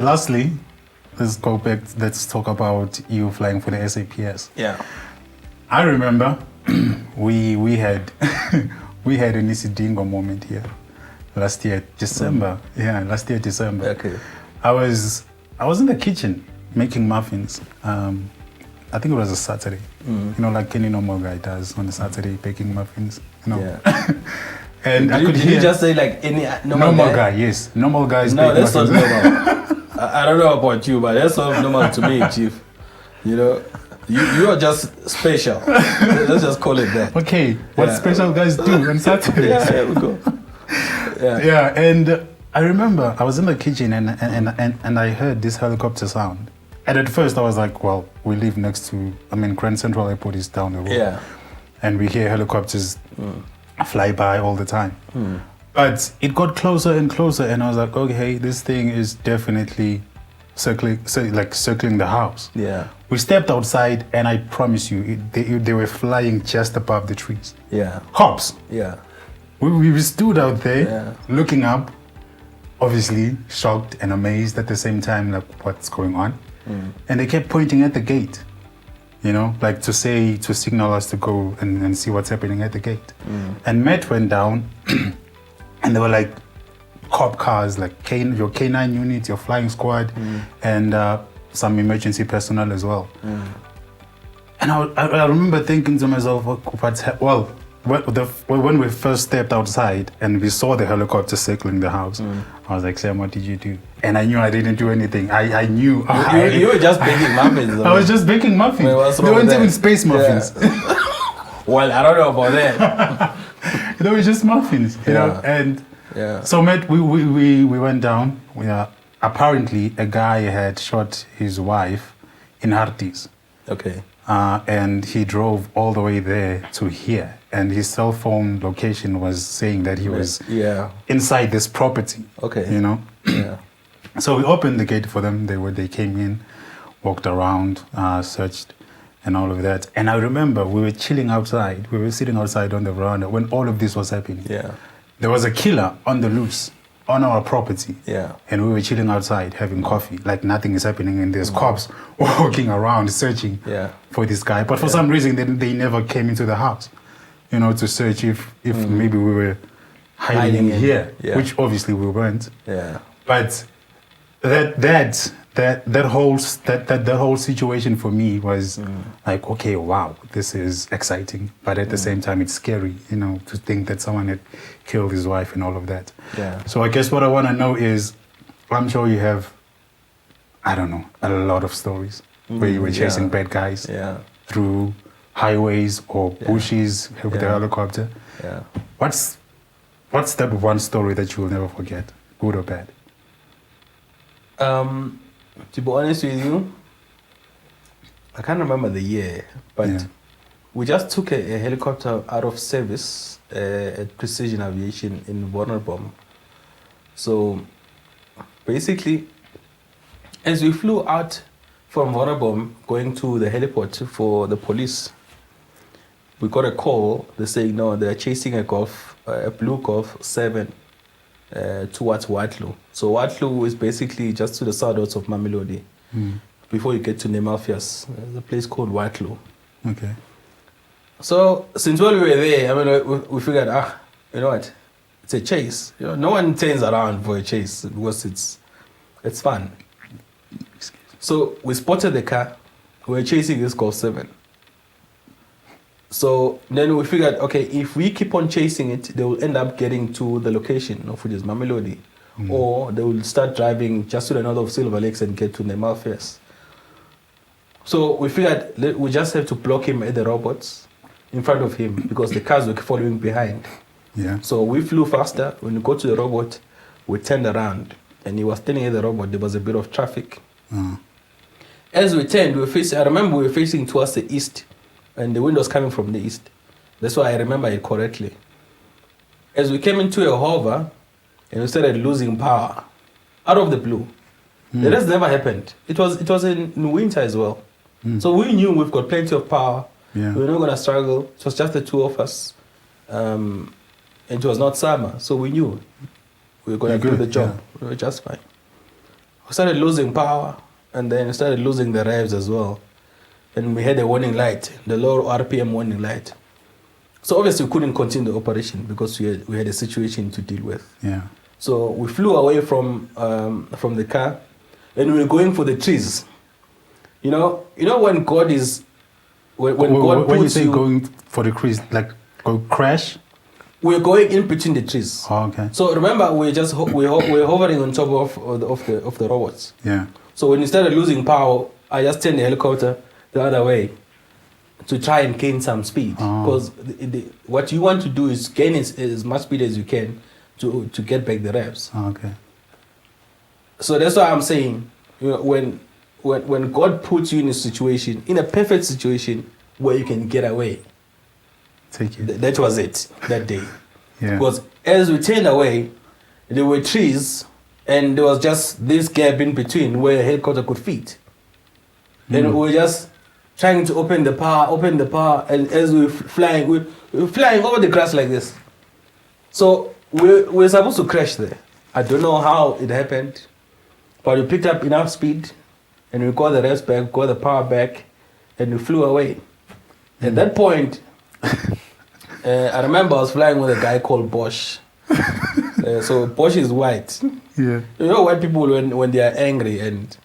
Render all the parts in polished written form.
lastly, let's go back. Let's talk about you flying for the SAPS. Yeah. I remember we had we had an Isidingo moment here last year, December. Yeah, last year, December. Okay. I was in the kitchen making muffins. I think it was a Saturday. You know, like any normal guy does on a Saturday, baking muffins. You know. Yeah. And Did you just say like any normal guy? Yes, normal guys. No, bake that's not muffins. normal. I don't know about you, but that's not normal to me, Chief. You know, you are just special. Let's just call it that. Okay, what special guys do on Saturdays? Yeah, we go. Yeah, and I remember I was in the kitchen and I heard this helicopter sound. And at first I was like, well, we live next to, Grand Central Airport is down the road. Yeah. And we hear helicopters fly by all the time. But it got closer and closer and I was like, okay, this thing is definitely circling the house. Yeah. We stepped outside and I promise you, they were flying just above the trees. Yeah. Hops. Yeah. We stood out there looking up, obviously shocked and amazed at the same time, like what's going on. And they kept pointing at the gate, you know, like to signal us to go and see what's happening at the gate. And Matt went down and there were like cop cars, like your K9 unit, your flying squad, and some emergency personnel as well. And I remember thinking to myself, when we first stepped outside and we saw the helicopter circling the house, I was like, Sam, what did you do? And I knew I didn't do anything. I knew. You were just baking muffins. I was just baking muffins. They weren't even space muffins. Yeah. Well, I don't know about that. They were just muffins, you know. And so, Matt, we went down. Apparently, a guy had shot his wife in Harties. Okay. And he drove all the way there to here. And his cell phone location was saying that he was inside this property. Okay. You know? Yeah. So we opened the gate for them. They came in, walked around, searched, and all of that. And I remember we were chilling outside. We were sitting outside on the veranda when all of this was happening. Yeah. There was a killer on the loose on our property. Yeah. And we were chilling outside having coffee, like nothing is happening, and there's cops walking around searching for this guy. But for some reason, they never came into the house, you know, to search if maybe we were hiding here, which obviously we weren't. Yeah. But that whole situation for me was like, okay, wow, this is exciting, but at the same time it's scary, you know, to think that someone had killed his wife and all of that. Yeah. So I guess what I want to know is, I'm sure you have, I don't know, a lot of stories where you were chasing bad guys through highways or bushes with the helicopter. Yeah. What's that one story that you will never forget, good or bad? To be honest with you, I can't remember the year, but we just took a helicopter out of service at Precision Aviation in Wonorbom. So basically, as we flew out from Wonorbom going to the heliport for the police, we got a call. They saying no, they're chasing a blue Golf 7 towards Watlu. So Watlu is basically just to the south of Mamelodi. Before you get to Nemalfias, there's a place called Watlu. Okay. So since when we were there, I mean, we figured, you know what, it's a chase. You know, no one turns around for a chase because it's fun. So we spotted the car. We were chasing this Golf 7. So then we figured, okay, if we keep on chasing it, they will end up getting to the location of which is Mamelodi, or they will start driving just to the north of Silver Lakes and get to Nemalfias. So we figured we just have to block him at the robots in front of him because the cars were following behind. Yeah. So we flew faster. When we got to the robot, we turned around and he was standing at the robot. There was a bit of traffic. As we turned, I remember we were facing towards the east. And the wind was coming from the east. That's why I remember it correctly. As we came into a hover, and we started losing power, out of the blue. The rest never happened. It was in winter as well. So we knew we've got plenty of power. Yeah. We were not going to struggle. It was just the two of us. And it was not summer, so we knew we were going to do the job. Yeah. We were just fine. we started losing power, and then we started losing the revs as well. And we had a warning light, the low RPM warning light. So obviously we couldn't continue the operation because we had a situation to deal with. Yeah. So we flew away from the car, and we were going for the trees. You know when God is when God when you puts say you, going for the crease, like go crash. we're going in between the trees. Oh, okay. So remember, we're hovering on top of the robots. Yeah. So when we started losing power, I just turned the helicopter the other way to try and gain some speed. Because what you want to do is gain as much speed as you can to get back the revs. Oh, okay. So that's why I'm saying, when God puts you in a situation, in a perfect situation where you can get away, take it. that was it that day. Yeah. Because as we turned away, there were trees, and there was just this gap in between where a helicopter could fit. And we were just trying to open the power, and as we were flying over the grass like this. So we were supposed to crash there. I don't know how it happened, but we picked up enough speed, and we got the revs back, got the power back, and we flew away. At that point, I remember I was flying with a guy called Bosch. So Bosch is white. Yeah. You know white people when they are angry and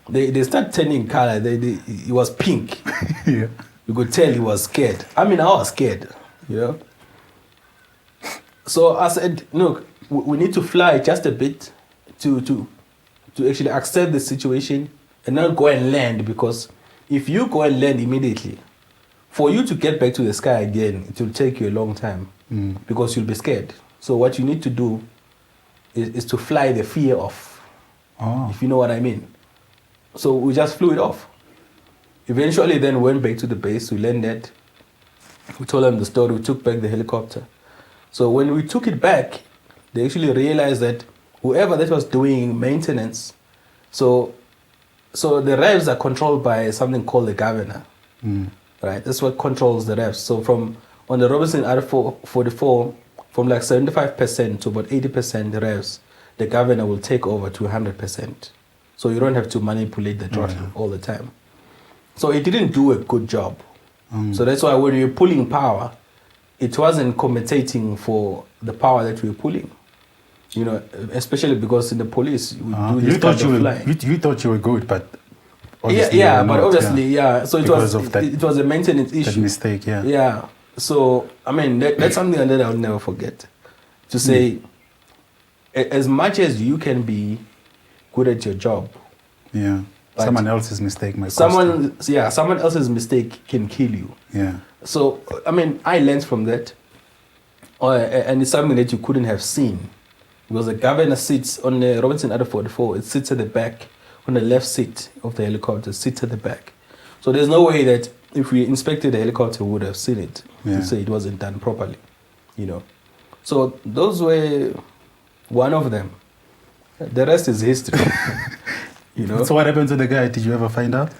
they start turning color. He was pink. Yeah. You could tell he was scared. I mean, I was scared. You know. So I said, look, we need to fly just a bit to actually accept the situation and not go and land, because if you go and land immediately, for you to get back to the sky again, it will take you a long time because you'll be scared. So what you need to do is to fly the fear off, if you know what I mean. So we just flew it off. Eventually then went back to the base, we landed, we told them the story, we took back the helicopter. So when we took it back, they actually realized that whoever that was doing maintenance, so the revs are controlled by something called the governor. Right, that's what controls the revs. So on the Robinson R44, from like 75% to about 80% the revs, the governor will take over to 100%. So you don't have to manipulate the throttle all the time. So it didn't do a good job. So that's why when you're pulling power, it wasn't compensating for the power that we were pulling. You know, especially because in the police, we do this kind of flying. You thought you were good, but but obviously. So it was a maintenance issue. That mistake, yeah. Yeah. So I mean, that's something that I'll never forget. To say, as much as you can be good at your job, someone else's mistake might someone else's mistake can kill you. Yeah. So I mean, I learned from that, and it's something that you couldn't have seen, because the governor sits on the Robinson R44. It sits at the back. On the left seat of the helicopter, sits at the back. So there's no way that if we inspected the helicopter, we would have seen it to say it wasn't done properly, you know. So those were one of them. The rest is history, you know. So what happened to the guy? Did you ever find out?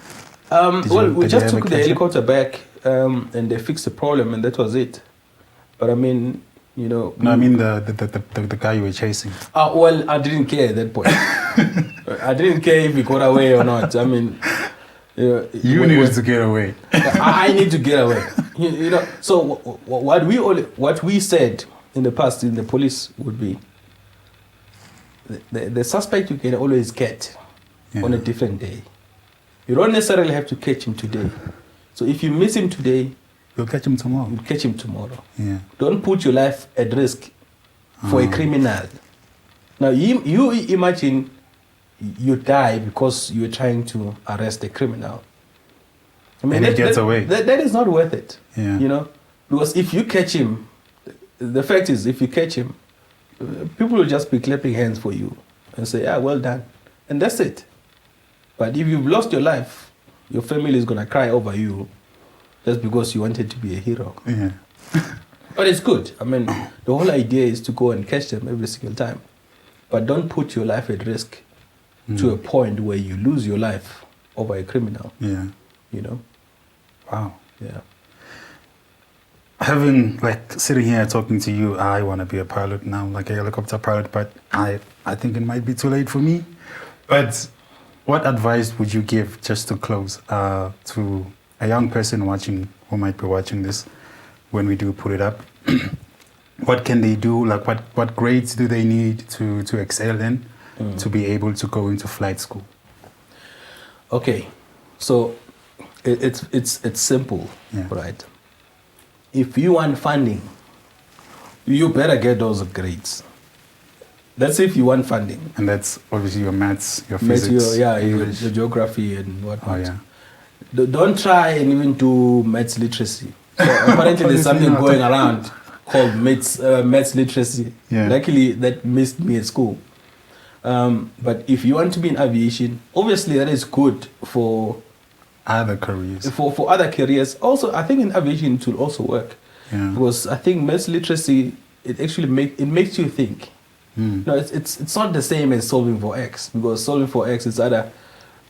We just took the helicopter back, and they fixed the problem, and that was it. But I mean, you know. No, I mean the guy you were chasing. Well, I didn't care at that point. I didn't care if he got away or not. I mean, you needed to get away. I need to get away. You know. So what we said in the past in the police would be the suspect you can always get on a different day. You don't necessarily have to catch him today. So if you miss him today, you'll catch him tomorrow. You'll catch him tomorrow. Yeah. Don't put your life at risk for a criminal. Now you imagine you die because you're trying to arrest a criminal. I mean, and he gets away. That is not worth it. Yeah. You know, because if you catch him, the fact is, if you catch him, people will just be clapping hands for you and say, "Yeah, well done," and that's it. But if you've lost your life, your family is gonna cry over you just because you wanted to be a hero. Yeah. But it's good. I mean, the whole idea is to go and catch them every single time. But don't put your life at risk to a point where you lose your life over a criminal. Yeah. You know? Wow. Yeah. Having, sitting here talking to you, I want to be a pilot now, like a helicopter pilot, but I think it might be too late for me. But what advice would you give, just to close, to a young person watching, who might be watching this when we do put it up? What can they do? Like, what grades do they need to excel in to be able to go into flight school? Okay, so it's simple, right? If you want funding, you better get those grades. That's if you want funding. And that's obviously your maths, your physics, your geography and whatnot. Oh, yeah. Don't try and even do maths literacy. So apparently there's something going around called maths literacy. Yeah. Luckily, that missed me at school. But if you want to be in aviation, obviously that is good for other careers. For other careers. Also, I think in aviation it will also work. Yeah. Because I think maths literacy, it actually makes you think. No, it's not the same as solving for X, because solving for X is either,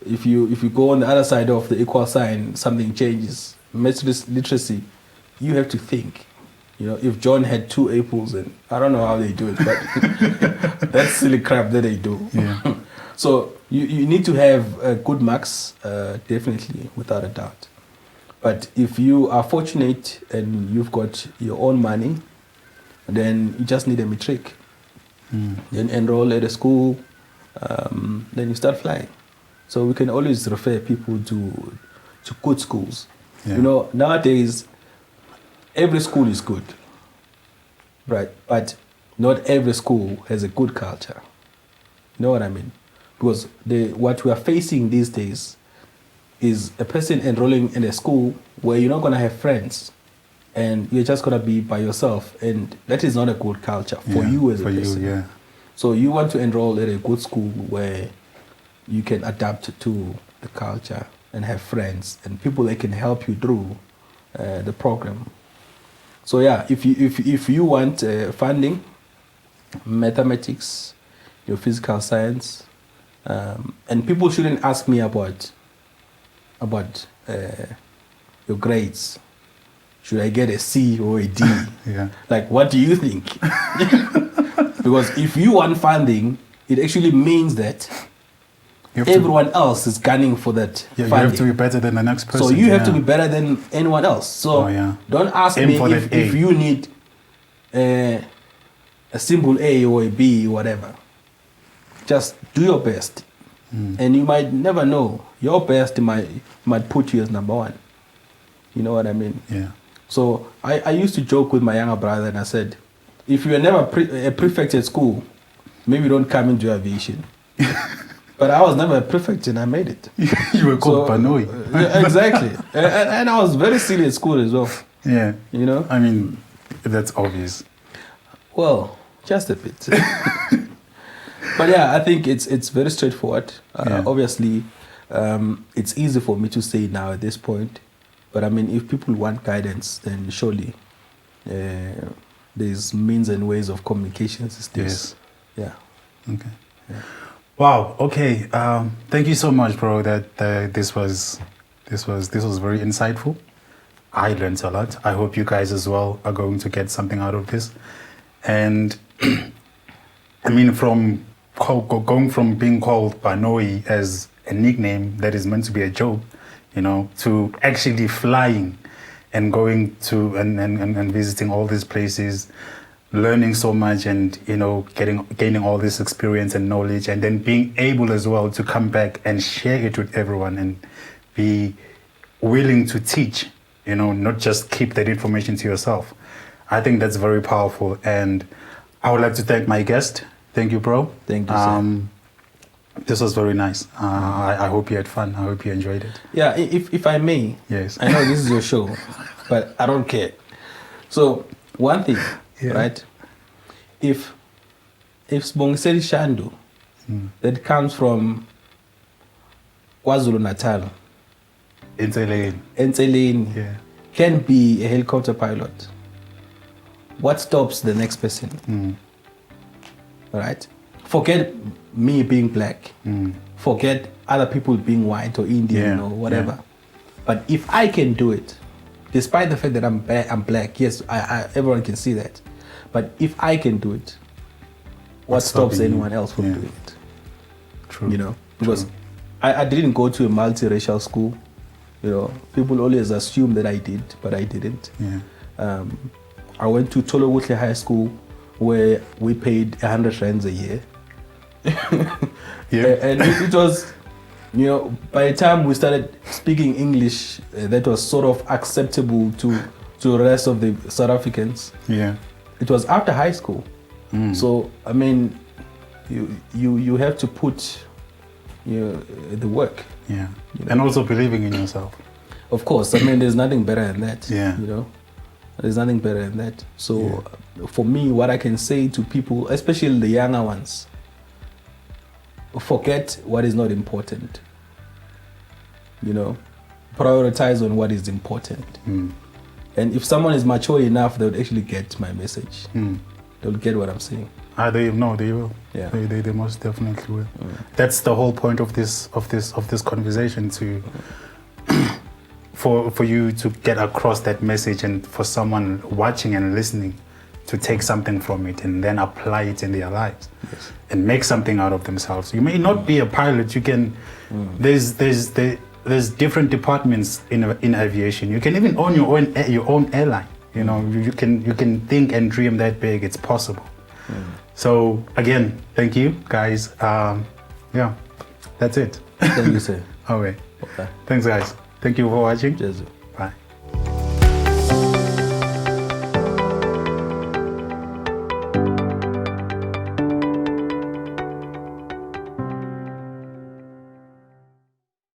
if you go on the other side of the equal sign, something changes. Maths literacy, you have to think. You know, if John had 2 apples, and I don't know how they do it, but that's silly crap that they do. Yeah. So you need to have good marks, definitely, without a doubt. But if you are fortunate and you've got your own money, then you just need a matric. Then enroll at a school, then you start flying. So we can always refer people to good schools. Yeah. You know, nowadays, every school is good, right? But not every school has a good culture. You know what I mean? Because what we are facing these days is a person enrolling in a school where you're not going to have friends and you're just going to be by yourself. And that is not a good culture for you as a person. So you want to enroll at a good school where you can adapt to the culture and have friends and people that can help you through the program. So yeah, if you want funding, mathematics, your physical science, and people shouldn't ask me about your grades. Should I get a C or a D? Yeah. Like, what do you think? Because if you want funding, it actually means that everyone else is gunning for that funding. You have to be better than the next person. So you have to be better than anyone else. So don't ask me if you need a simple A or a B or whatever. Just do your best. And you might never know. Your best might put you as number 1. You know what I mean? Yeah. So I used to joke with my younger brother and I said, if you are never a prefect at school, maybe don't come into aviation. But I was never a prefect and I made it. You were called Banoi. Exactly. And I was very silly at school as well. Yeah. You know? I mean, that's obvious. Well, just a bit. But yeah, I think it's very straightforward. Obviously, it's easy for me to say now at this point. But I mean, if people want guidance, then surely there's means and ways of communication systems. Yes. Yeah. Okay. Yeah. Wow. Okay. Thank you so much, bro. That this was very insightful. I learned a lot. I hope you guys as well are going to get something out of this. And I mean, from going from being called Banoi as a nickname that is meant to be a joke, you know, to actually flying and going to and visiting all these places, learning so much, and you know, gaining all this experience and knowledge, and then being able as well to come back and share it with everyone and be willing to teach, you know, not just keep that information to yourself. I think that's very powerful, and I would like to thank my guest. Thank you, bro. Thank you, sir. This was very nice. I hope you had fun. I hope you enjoyed it. Yeah, if I may. Yes. I know this is your show, but I don't care. So one thing, right? If Sibongiseli Shandu, that comes from KwaZulu Natal, Enteleni, can be a helicopter pilot, what stops the next person? Right? Forget me being black. Forget other people being white or Indian or whatever. But if I can do it, despite the fact that I'm black, yes, everyone can see that. But if I can do it, what stops anyone else from doing it? True. You know? because I didn't go to a multiracial school. You know, people always assume that I did, but I didn't. Yeah. I went to Tologutle High School, where we paid 100 rands a year. Yeah. And it was, you know, by the time we started speaking English, that was sort of acceptable to the rest of the South Africans. Yeah. It was after high school. So, I mean, you have to put the work. Yeah. You know? And also believing in yourself. Of course, I mean, there's nothing better than that. Yeah. You know, there's nothing better than that. So, for me, what I can say to people, especially the younger ones, forget what is not important. You know, prioritize on what is important. And if someone is mature enough, they would actually get my message. They'll get what I'm saying. They will. Yeah. They most definitely will. That's the whole point of this conversation, to for you to get across that message, and for someone watching and listening to take something from it and then apply it in their lives. Yes. And make something out of themselves. You may not be a pilot. You can. There's different departments in aviation. You can even own your own airline. You know, you can think and dream that big. It's possible. So again, thank you guys. Yeah, that's it. Thank you, sir. Okay. Okay. Thanks, guys. Thank you for watching. Cheers.